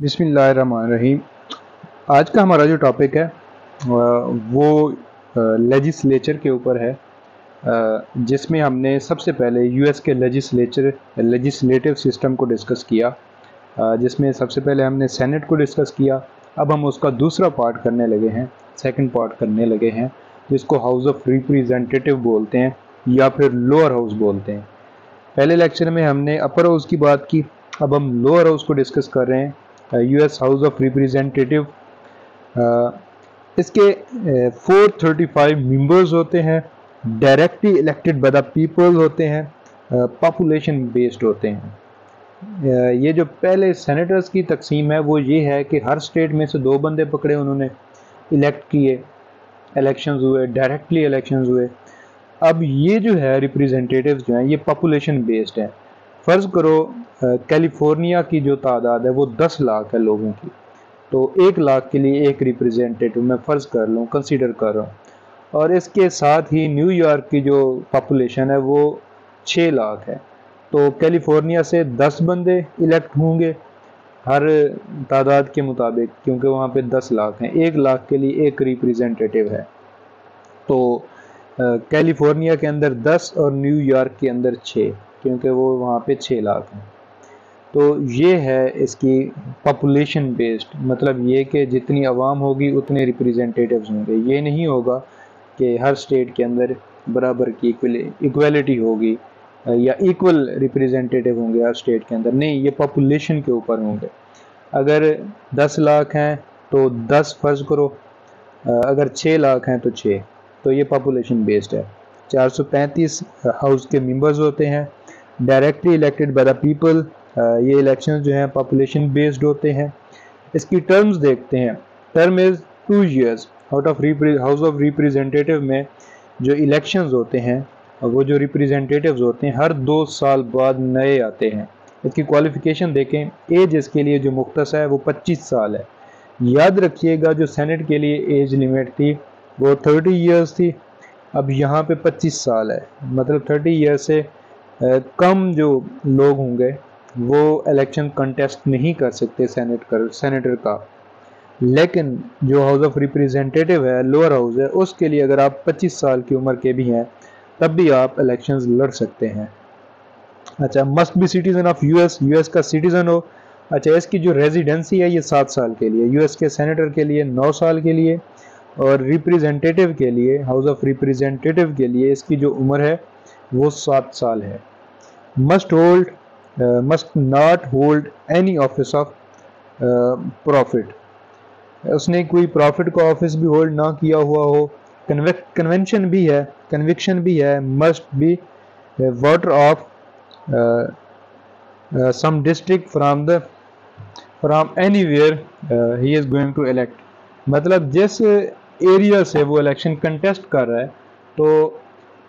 बिस्मिल्लाहिर्रहमानिर्रहीम। आज का हमारा जो टॉपिक है वो लेजिस्लेचर के ऊपर है, जिसमें हमने सबसे पहले यूएस के लेजिस्लेटिव सिस्टम को डिस्कस किया, जिसमें सबसे पहले हमने सेनेट को डिस्कस किया। अब हम उसका दूसरा पार्ट करने लगे हैं, सेकंड पार्ट करने लगे हैं, जिसको हाउस ऑफ रिप्रेजेंटेटिव बोलते हैं या फिर लोअर हाउस बोलते हैं। पहले लेक्चर में हमने अपर हाउस की बात की, अब हम लोअर हाउस को डिस्कस कर रहे हैं। यूएस हाउस ऑफ रिप्रेजेंटेटिव, इसके 435 मेंबर्स होते हैं, directly elected by the people होते हैं, पॉपुलेशन बेस्ड होते हैं। ये जो पहले सेनेटर्स की तकसीम है वो ये है कि हर स्टेट में से 2 बंदे पकड़े, उन्होंने इलेक्ट किए, इलेक्शंस हुए, डायरेक्टली इलेक्शंस हुए। अब ये जो है रिप्रेजेंटेटिव्स जो हैं ये पॉपुलेशन बेस्ड है। फ़र्ज़ करो कैलिफोर्निया की जो तादाद है वो 10 लाख है लोगों की, तो 1 लाख के लिए एक रिप्रेजेंटेटिव मैं फ़र्ज़ कर लूँ, कंसीडर कर रहा हूँ। और इसके साथ ही न्यूयॉर्क की जो पॉपुलेशन है वो 6 लाख है, तो कैलिफोर्निया से 10 बंदे इलेक्ट होंगे हर तादाद के मुताबिक, क्योंकि वहाँ पे 10 लाख हैं, 1 लाख के लिए एक रिप्रेजेंटेटिव है। तो कैलिफोर्निया के अंदर 10 और न्यूयॉर्क के अंदर 6, क्योंकि वो वहाँ पे 6 लाख हैं। तो ये है इसकी पॉपुलेशन बेस्ड, मतलब ये कि जितनी आवाम होगी उतने रिप्रेजेंटेटिव्स होंगे। ये नहीं होगा कि हर स्टेट के अंदर बराबर की इक्वलिटी होगी या इक्वल रिप्रेजेंटेटिव होंगे हर स्टेट के अंदर, नहीं, ये पॉपुलेशन के ऊपर होंगे। अगर 10 लाख हैं तो 10 फ़र्ज़ करो, अगर 6 लाख हैं तो 6, तो ये पॉपुलेशन बेस्ड है। 435 हाउस के मेंबर्स होते हैं, directly elected by the people. ये इलेक्शन जो हैं पॉपुलेशन बेस्ड होते हैं। इसकी टर्म्स देखते हैं। Term is 2 years। Out of house of representative में जो इलेक्शंस होते हैं, वो जो रिप्रेजेंटेटिव्स होते हैं हर 2 साल बाद नए आते हैं। इसकी क्वालिफ़िकेशन देखें, एज इसके लिए जो मुख्तस है वो 25 साल है। याद रखिएगा जो सेनेट के लिए एज लिमिट थी वो 30 years थी, अब यहाँ पे 25 साल है, मतलब 30 years से कम जो लोग होंगे वो इलेक्शन कंटेस्ट नहीं कर सकते सेनेटर का। लेकिन जो हाउस ऑफ रिप्रेजेंटेटिव है, लोअर हाउस है, उसके लिए अगर आप 25 साल की उम्र के भी हैं तब भी आप इलेक्शंस लड़ सकते हैं। अच्छा, must be citizen of US का सिटीज़न हो। अच्छा, इसकी जो रेजिडेंसी है ये 7 साल के लिए, यूएस के सेनेटर के लिए 9 साल के लिए, और रिप्रेजेंटेटिव के लिए, हाउस ऑफ रिप्रेजेंटेटिव के लिए इसकी जो उम्र है वो 7 साल है। Must not hold any office of profit, उसने कोई प्रॉफिट का ऑफिस भी होल्ड ना किया हुआ हो। कन्विक्शन भी है। Must be voter of some district from anywhere he is going to elect, मतलब जिस एरिया से वो इलेक्शन कंटेस्ट कर रहा है तो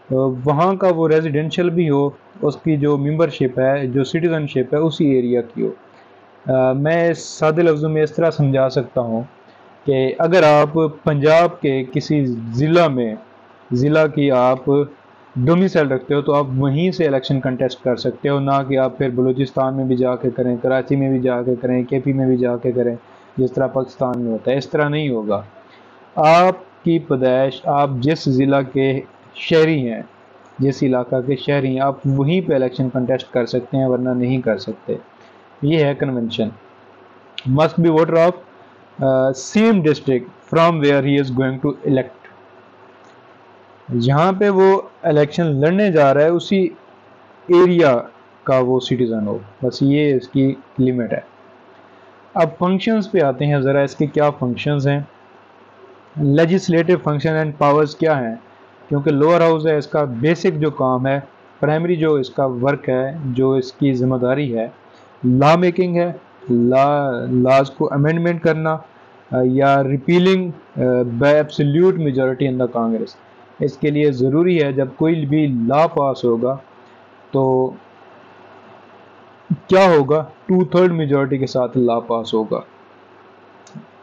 वहाँ का वो रेजिडेंशियल भी हो, उसकी जो मेंबरशिप है, जो सिटीज़नशिप है उसी एरिया की हो। मैं सादे लफ्ज़ों में इस तरह समझा सकता हूँ कि अगर आप पंजाब के किसी ज़िला की आप डोमिसाइल रखते हो तो आप वहीं से इलेक्शन कंटेस्ट कर सकते हो, ना कि आप फिर बलूचिस्तान में भी जाके करें, कराची में भी जाके करें, केपी में भी जाके करें, जिस तरह पाकिस्तान में होता है। इस तरह नहीं होगा। आपकी पैदाइश, आप जिस ज़िला के शहरी हैं, जिस इलाका के शहरी हैं, आप वहीं पे इलेक्शन कंटेस्ट कर सकते हैं, वरना नहीं कर सकते। ये है convention. Must be voter of same district from where he is going to elect, जहाँ पे वो इलेक्शन लड़ने जा रहा है उसी एरिया का वो सिटीज़न हो, बस ये इसकी लिमिट है। अब फंक्शंस पे आते हैं ज़रा, इसके क्या फंक्शंस हैं, लेजिस्लेटिव फंक्शन एंड पावर्स क्या हैं। क्योंकि लोअर हाउस है, इसका बेसिक जो काम है, प्राइमरी जो इसका वर्क है, जो इसकी ज़िम्मेदारी है, लॉ मेकिंग है, लॉज को अमेंडमेंट करना या repealing bye absolute majority in the Congress. इसके लिए ज़रूरी है जब कोई भी लॉ पास होगा तो क्या होगा, 2/3 मेजॉरिटी के साथ लॉ पास होगा।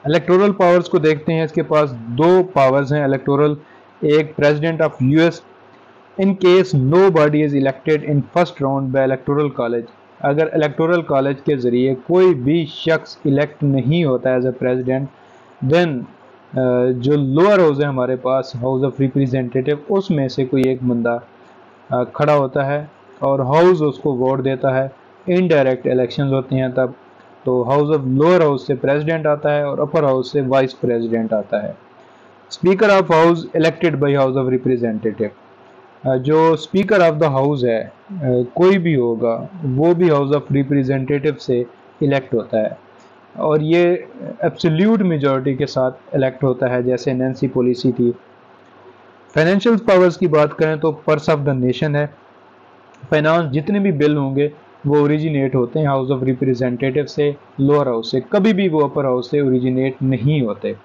इलेक्टोरल पावर्स को देखते हैं, इसके पास 2 पावर्स हैं इलेक्टोरल। एक president of US, in case nobody is elected in first round by electoral college, अगर इलेक्टोरल कॉलेज के ज़रिए कोई भी शख्स इलेक्ट नहीं होता एज ए प्रेसिडेंट, देन जो लोअर हाउस है हमारे पास, हाउस ऑफ रिप्रेजेंटेटिव, उसमें से कोई एक बंदा खड़ा होता है और हाउस उसको वोट देता है। इनडायरेक्ट इलेक्शंस होती हैं तब, तो हाउस ऑफ लोअर हाउस से प्रेसिडेंट आता है और अपर हाउस से वाइस प्रेसिडेंट आता है। Speaker of house elected by house of representative, जो स्पीकर ऑफ द हाउस है कोई भी होगा, वो भी हाउस ऑफ रिप्रेजेंटेटिव से इलेक्ट होता है और ये एब्सोल्यूट मेजॉरिटी के साथ इलेक्ट होता है, जैसे नैन्सी पेलोसी थी। फाइनेंशियल पावर्स की बात करें तो पर्स ऑफ द नेशन है। फाइनेंस जितने भी बिल होंगे वो ओरिजिनेट होते हैं हाउस ऑफ रिप्रेजेंटेटिव से, लोअर हाउस से, कभी भी वो अपर हाउस से ओरिजिनेट नहीं होते।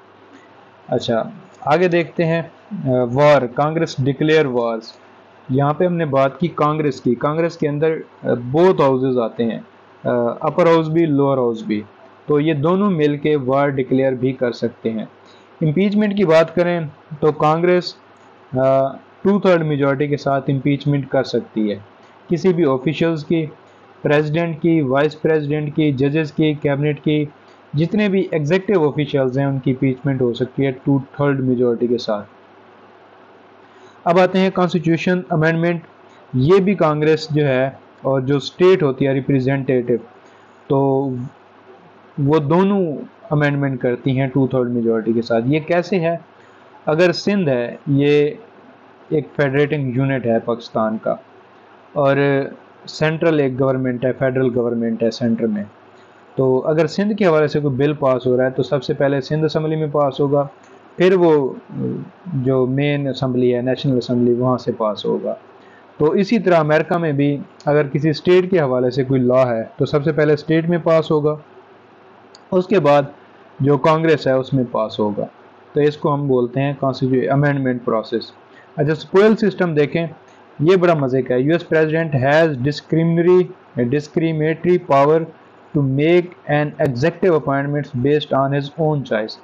अच्छा, आगे देखते हैं वॉर, कांग्रेस डिक्लेयर वॉर्स। यहाँ पे हमने बात की कांग्रेस की। कांग्रेस के अंदर बोथ हाउसेज आते हैं, अपर हाउस भी लोअर हाउस भी, तो ये दोनों मिल के वॉर डिक्लेयर भी कर सकते हैं। इम्पीचमेंट की बात करें तो कांग्रेस 2/3 मेजॉरिटी के साथ इम्पीचमेंट कर सकती है किसी भी ऑफिशियल्स की, प्रेसिडेंट की, वाइस प्रेसिडेंट की, जजेस की, कैबिनेट की, जितने भी एग्जीक्यूटिव ऑफिशियल्स हैं उनकी इम्पीचमेंट हो सकती है 2/3 मेजॉरिटी के साथ। अब आते हैं कॉन्स्टिट्यूशन अमेंडमेंट। ये भी कांग्रेस जो है और जो स्टेट होती है रिप्रेजेंटेटिव, तो वो दोनों अमेंडमेंट करती हैं 2/3 मेजॉरिटी के साथ। ये कैसे है? अगर सिंध है, ये एक फेडरेटिंग यूनिट है पाकिस्तान का, और सेंट्रल एक गवर्नमेंट है, फेडरल गवर्नमेंट है सेंटर में, तो अगर सिंध के हवाले से कोई बिल पास हो रहा है तो सबसे पहले सिंध असम्बली में पास होगा, फिर वो जो मेन असम्बली है, नेशनल असम्बली, वहाँ से पास होगा। तो इसी तरह अमेरिका में भी अगर किसी स्टेट के हवाले से कोई लॉ है तो सबसे पहले स्टेट में पास होगा, उसके बाद जो कांग्रेस है उसमें पास होगा। तो इसको हम बोलते हैं कॉन्स्टिट्यूशन अमेंडमेंट प्रोसेस। अच्छा, स्पोइल सिस्टम देखें, ये बड़ा मज़े का है। US president has discriminatory power to make an executive appointments based on his own choice.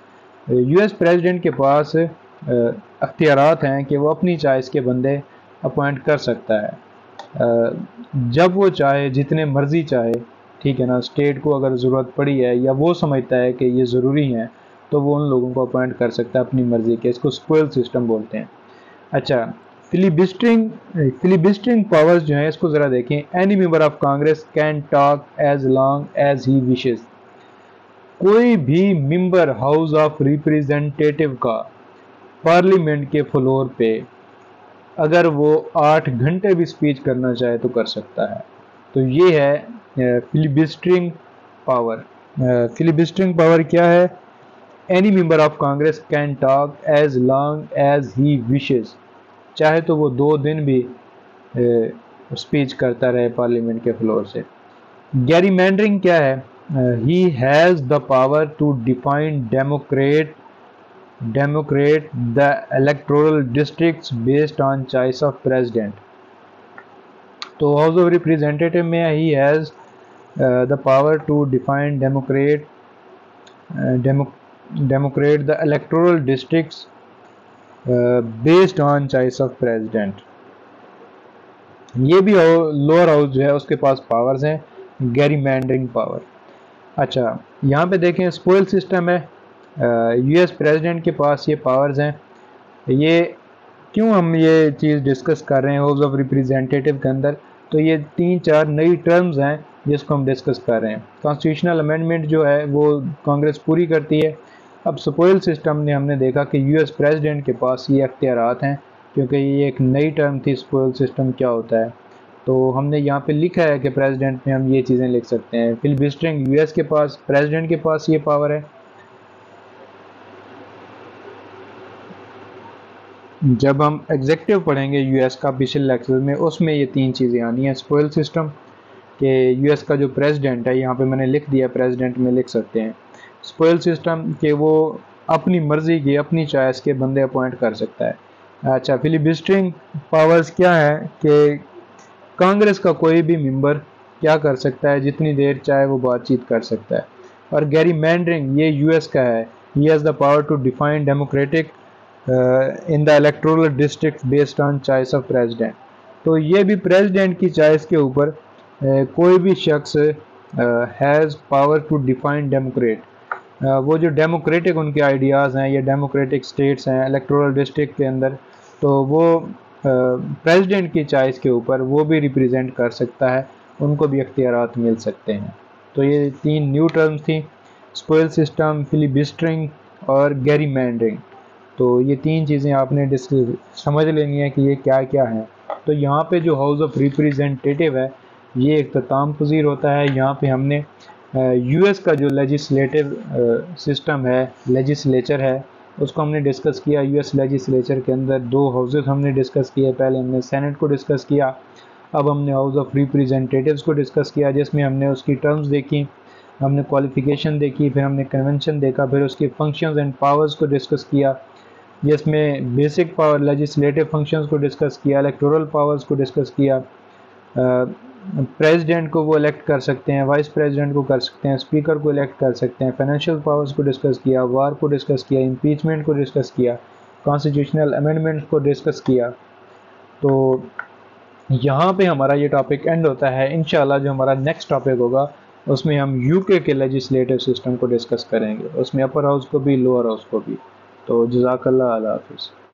US president के पास अख्तियारात हैं कि वो अपनी चॉइस के बंदे अपॉइंट कर सकता है, जब वो चाहे, जितने मर्जी चाहे, ठीक है ना। स्टेट को अगर ज़रूरत पड़ी है या वो समझता है कि ये ज़रूरी है तो वो उन लोगों को अपॉइंट कर सकता है अपनी मर्ज़ी के। इसको स्क्वेल सिस्टम बोलते हैं। अच्छा, फिलिबस्टरिंग पावर्स जो हैं इसको ज़रा देखें। Any member of Congress can talk as long as he wishes. कोई भी मेंबर हाउस ऑफ रिप्रेजेंटेटिव का पार्लियामेंट के फ्लोर पे अगर वो 8 घंटे भी स्पीच करना चाहे तो कर सकता है। तो ये है फिलिबस्टरिंग पावर। फिलिबस्टरिंग पावर क्या है? Any member of Congress can talk as long as he wishes. चाहे तो वो 2 दिन भी स्पीच करता रहे पार्लियामेंट के फ्लोर से। गैरीमैंडरिंग क्या है? He has the power to define democrat the electoral districts based on choice of president. तो हाउस ऑफ रिप्रेजेंटेटिव में he has the power to define democrat the electoral districts based on choice of president. ये भी lower house जो है उसके पास powers हैं, गैरीमैंडरिंग power. अच्छा, यहाँ पे देखें स्पोइल सिस्टम है। यूएस प्रेसिडेंट के पास ये पावर्स हैं। ये क्यों हम ये चीज़ डिस्कस कर रहे हैं हाउस ऑफ रिप्रेजेंटेटिव के अंदर? तो ये 3-4 नई टर्म्स हैं जिसको हम डिस्कस कर रहे हैं। कॉन्स्टिट्यूशनल अमेंडमेंट जो है वो कांग्रेस पूरी करती है। अब स्पोइल सिस्टम ने हमने देखा कि यूएस प्रेसिडेंट के पास ये अख्तियारात हैं, क्योंकि ये एक नई टर्म थी स्पोइल सिस्टम क्या होता है। तो हमने यहाँ पे लिखा है कि प्रेसिडेंट में हम ये चीज़ें लिख सकते हैं। फिलिबस्टरिंग यूएस के पास, प्रेसिडेंट के पास ये पावर है। जब हम एग्जेक्टिव पढ़ेंगे यूएस का पिछले लेक्चर में, उसमें ये 3 चीज़ें आनी है। स्पोइल सिस्टम कि यूएस का जो प्रेसिडेंट है, यहाँ पे मैंने लिख दिया, प्रेसिडेंट में लिख सकते हैं। स्पोइल सिस्टम कि वो अपनी मर्ज़ी के, अपनी चॉइस के बंदे अपॉइंट कर सकता है। अच्छा, फिलिबस्टरिंग पावर्स क्या है कि कांग्रेस का कोई भी मेंबर क्या कर सकता है, जितनी देर चाहे वो बातचीत कर सकता है। और गैरीमैंडरिंग ये यूएस का है। He has the power to define democratic in the electoral district based on choice of president. तो ये भी प्रेसिडेंट की चॉइस के ऊपर कोई भी शख्स has power to define democrat, वो जो डेमोक्रेटिक उनके आइडियाज़ हैं या डेमोक्रेटिक स्टेट्स हैं इलेक्टोरल डिस्ट्रिक्ट के अंदर, तो वो प्रेसिडेंट की चॉइस के ऊपर वो भी रिप्रेजेंट कर सकता है, उनको भी इख्तियारात मिल सकते हैं। तो ये 3 न्यू टर्म्स थी, स्पोइल सिस्टम, फिलिबस्टरिंग और गैरीमैंडरिंग। तो ये 3 चीज़ें आपने समझ लेनी है कि ये क्या क्या हैं। तो यहाँ पे जो हाउस ऑफ रिप्रेजेंटेटिव है ये इख्तिताम पज़ीर होता है। यहाँ पे हमने यूएस का जो लेजिस्लेटिव सिस्टम है, लेजिस्लेचर है, उसको हमने डिस्कस किया। यूएस लेजिस्लेचर के अंदर 2 हाउसेस हमने डिस्कस किए। पहले हमने सेनेट को डिस्कस किया, अब हमने हाउस ऑफ रिप्रेजेंटेटिव्स को डिस्कस किया, जिसमें हमने उसकी टर्म्स देखी, हमने क्वालिफिकेशन देखी, फिर हमने कन्वेंशन देखा, फिर उसके फंक्शंस एंड पावर्स को डिस्कस किया, जिसमें बेसिक पावर लेजिस्लेटिव फंक्शंस को डिस्कस किया, इलेक्टोरल पावर्स को डिस्कस किया, प्रेसिडेंट को वो इलेक्ट कर सकते हैं, वाइस प्रेसिडेंट को कर सकते हैं, स्पीकर को इलेक्ट कर सकते हैं, फाइनेंशियल पावर्स को डिस्कस किया, वार को डिस्कस किया, इम्पीचमेंट को डिस्कस किया, कॉन्स्टिट्यूशनल अमेंडमेंट्स को डिस्कस किया। तो यहाँ पे हमारा ये टॉपिक एंड होता है। इंशाल्लाह जो हमारा नेक्स्ट टॉपिक होगा उसमें हम यूके के लेजिस्लेटिव सिस्टम को डिस्कस करेंगे, उसमें अपर हाउस को भी लोअर हाउस को भी। तो जज़ाकल्लाह, अल्लाह हाफ़िज़।